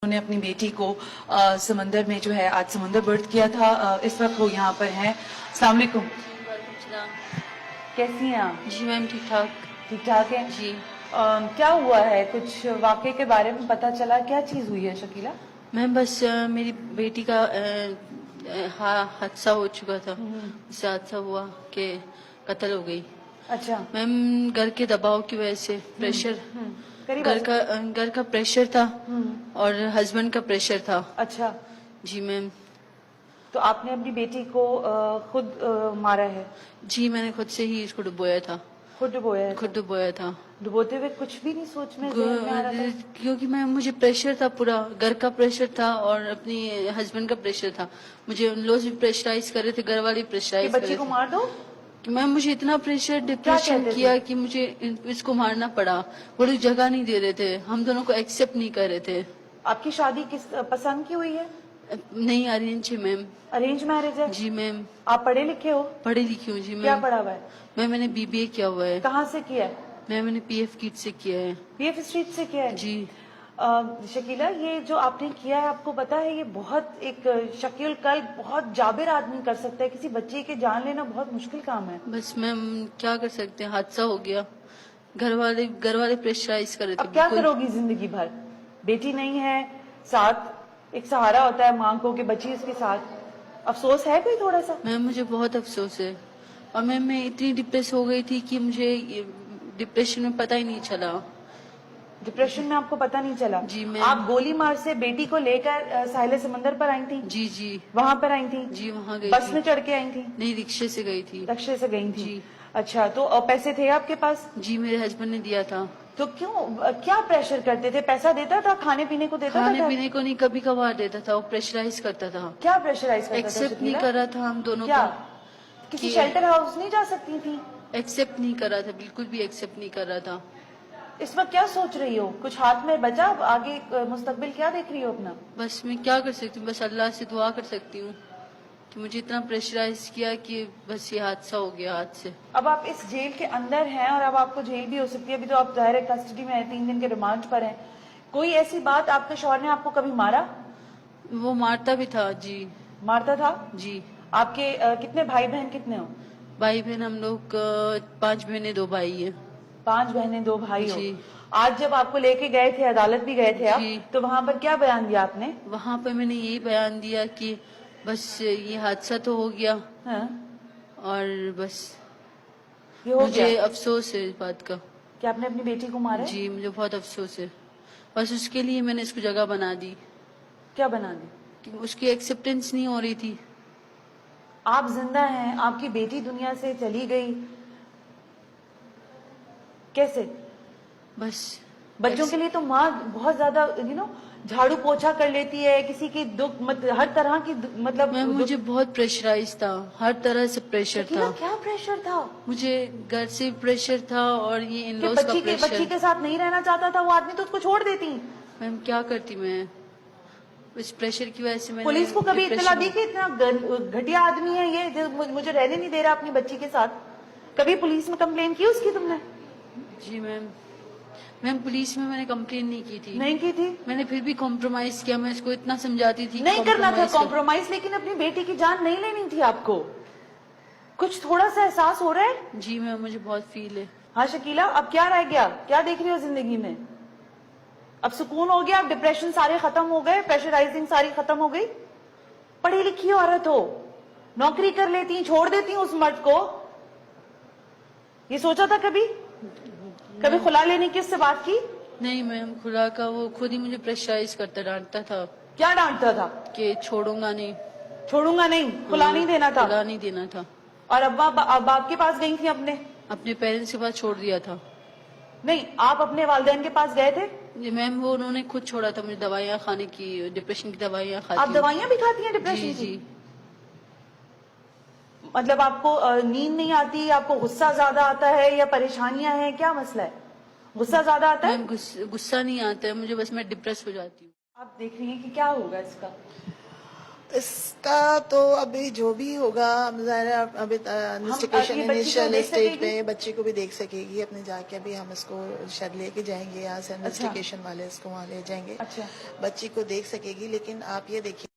उन्होंने अपनी बेटी को समंदर में जो है आज समंदर बर्थ किया था। इस वक्त वो यहाँ पर हैं। अस्सलाम वालेकुम। कैसी हैं आप? जी मैम ठीक ठाक। ठीक ठाक हैं जी क्या हुआ है? कुछ वाक़े के बारे में पता चला? क्या चीज़ हुई है शकीला? मैम बस मेरी बेटी का हादसा हो चुका था। उससे हादसा हुआ कि कत्ल हो गई। अच्छा। मैम घर के दबाव की वजह से प्रेशर, करीब घर का प्रेशर था और हस्बैंड का प्रेशर था। अच्छा। जी मैम। तो आपने अपनी बेटी को खुद मारा है? जी मैंने खुद से ही इसको डुबोया था। खुद डुबोया है? खुद डुबोया था। डुबोते हुए कुछ भी नहीं सोच में ज़हन में आ रहा था? क्योंकि मैं मुझे प्रेशर था, पूरा घर का प्रेशर था और अपनी हस्बैंड का प्रेशर था। मुझे उन लोग भी प्रेशराइज कर रहे थे, घर वाले प्रेशराइज कर बच्ची रहे को थे मार दो। कि मैम मुझे इतना प्रेशर डिप्रेशन कहते किया कि मुझे इसको मारना पड़ा। वो लोग जगह नहीं दे रहे थे, हम दोनों को एक्सेप्ट नहीं कर रहे थे। आपकी शादी किस पसंद की हुई है? नहीं अरेंज है मैम। अरेंज मैरिज है? जी मैम। आप पढ़े लिखे हो? पढ़ी लिखी हूँ जी क्या मैम। पढ़ा हुआ है? मैंने BBA किया हुआ है। कहाँ से किया है? मैंने PF किट से किया है। PF स्ट्रीट से किया है? जी। शकीला, ये जो आपने किया है आपको पता है ये बहुत एक शकील कल्ब बहुत जाबिर आदमी कर सकता है। किसी बच्चे की जान लेना बहुत मुश्किल काम है। बस मैम क्या कर सकते हैं, हादसा हो गया। घर वाले प्रेशराइज कर रहे थे। अब क्या करोगी जिंदगी भर? बेटी नहीं है साथ, एक सहारा होता है माँ को कि बच्ची उसके साथ। अफसोस है कोई थोड़ा सा? मैम मुझे बहुत अफसोस है और मैम मैं इतनी डिप्रेस हो गई थी कि मुझे डिप्रेशन में पता ही नहीं चला। डिप्रेशन में आपको पता नहीं चला? जी मैम। आप गोली मार से बेटी को लेकर साहिल समंदर पर आई थी? जी जी। वहाँ पर आई थी? जी वहाँ गई बस थी। में चढ़ के आई थी? नहीं रिक्शे से गई थी। रिक्शे से गई थी? जी। अच्छा, तो पैसे थे आपके पास? जी मेरे हस्बैंड ने दिया था। तो क्यों क्या प्रेशर करते थे? पैसा देता था? खाने पीने को देता था? खाने पीने को नहीं, कभी कभार देता था। वो प्रेशराइज करता था। क्या प्रेशराइज करता था? एक्सेप्ट नहीं कर रहा था हम दोनों क्या? को। किसी शेल्टर हाउस नहीं जा सकती थी? एक्सेप्ट नहीं कर रहा था, बिल्कुल भी एक्सेप्ट नहीं कर रहा था। इस वक्त क्या सोच रही हो? कुछ हाथ में बचा? आगे मुस्तकबिल क्या देख रही हो अपना? बस मैं क्या कर सकती हूँ, बस अल्लाह से दुआ कर सकती हूँ कि मुझे इतना प्रेशराइज किया कि बस ये हादसा हो गया हाथ से। अब आप इस जेल के अंदर हैं और अब आपको जेल भी हो सकती है। अभी तो आप ज़ाहिर है कस्टडी में है, 3 दिन के रिमांड पर हैं। कोई ऐसी बात आपके शौहर ने आपको कभी मारा? वो मारता भी था जी। मारता था? जी। आपके कितने भाई बहन कितने हो? भाई बहन हम लोग 5 बहनें 2 भाई है। 5 बहनें 2 भाई हो? जी। आज जब आपको लेके गए थे, अदालत भी गए थे आप, जी। तो वहाँ पर क्या बयान दिया आपने? वहाँ पे मैंने यही बयान दिया कि बस ये हादसा तो हो गया हाँ? और बस ये हो मुझे गया अफसोस है इस बात का। कि आपने अपनी बेटी को मारा है? जी मुझे बहुत अफसोस है। बस उसके लिए मैंने इसको जगह बना दी क्या बना दी? कि उसकी एक्सेप्टेंस नहीं हो रही थी। आप जिंदा हैं, आपकी बेटी दुनिया से चली गई, कैसे? बस बच्चों के लिए तो माँ बहुत ज्यादा झाड़ू पोछा कर लेती है, किसी की दुख हर तरह की मतलब मैम मुझे बहुत प्रेशराइज था, हर तरह से प्रेशर था। क्या प्रेशर था? मुझे घर से प्रेशर था और ये इन कि लॉज का बच्ची प्रेशर। के साथ नहीं रहना चाहता था वो आदमी तो उसको छोड़ देती। मैम क्या करती मैं, इस प्रेशर की वजह से मैंने पुलिस को कभी इत्तला दी कि इतना घटिया आदमी है ये जो मुझे रहने नहीं दे रहा अपनी बच्ची के साथ? कभी पुलिस में कंप्लेन की उसकी तुमने? जी मैम पुलिस में मैंने कंप्लेन नहीं की थी। नहीं की थी? मैंने फिर भी कॉम्प्रोमाइज किया। मैं इसको इतना समझाती थी नहीं करना था कॉम्प्रोमाइज, लेकिन अपनी बेटी की जान नहीं लेनी थी आपको। कुछ थोड़ा सा एहसास हो रहा है? जी मैम मुझे बहुत फील है। हाँ शकीला, अब क्या रह गया? क्या देख रही हो जिंदगी में? अब सुकून हो गया? अब डिप्रेशन सारे खत्म हो गए? प्रेशराइजिंग सारी खत्म हो गई? पढ़ी लिखी औरत हो, नौकरी कर लेती, छोड़ देती उस मर्द को। ये सोचा था कभी खुला लेने की उससे बात की? नहीं मैम, खुला का वो खुद ही मुझे प्रेशराइज करता, डांटता था। क्या डांटता था? कि छोड़ूंगा नहीं, खुला नहीं देना था। खुला नहीं देना था। और अब्बा बाप के पास गई थी अपने पेरेंट्स के पास छोड़ दिया था। नहीं, आप अपने वालिदैन के पास गए थे? जी मैम वो उन्होंने खुद छोड़ा था मुझे दवाइयाँ खाने की, डिप्रेशन की दवाइयाँ खाती आप दवाइयाँ भी खाती हैं डिप्रेशन की? जी। मतलब आपको नींद नहीं आती, आपको गुस्सा ज्यादा आता है या परेशानियां हैं, क्या मसला है? गुस्सा ज्यादा आता है? गुस्सा नहीं आता है मुझे, बस मैं डिप्रेस हो जाती हूँ। आप देख रही हैं कि क्या होगा इसका। اس کا تو ابھی جو بھی ہوگا ظاہر ہے ابھی انویسٹیگیشن یہ بچی کو انیشیل دیکھ اسٹیج سکے پہ گی؟ بچی کو بھی دیکھ سکے گی اپنے جا کے. ابھی ہم اس کو شاید لے کے جائیں گے یہاں سے انویسٹیگیشن والے اس کو وہاں لے جائیں گے, اچھا. بچی کو دیکھ سکے گی. لیکن آپ یہ دیکھیے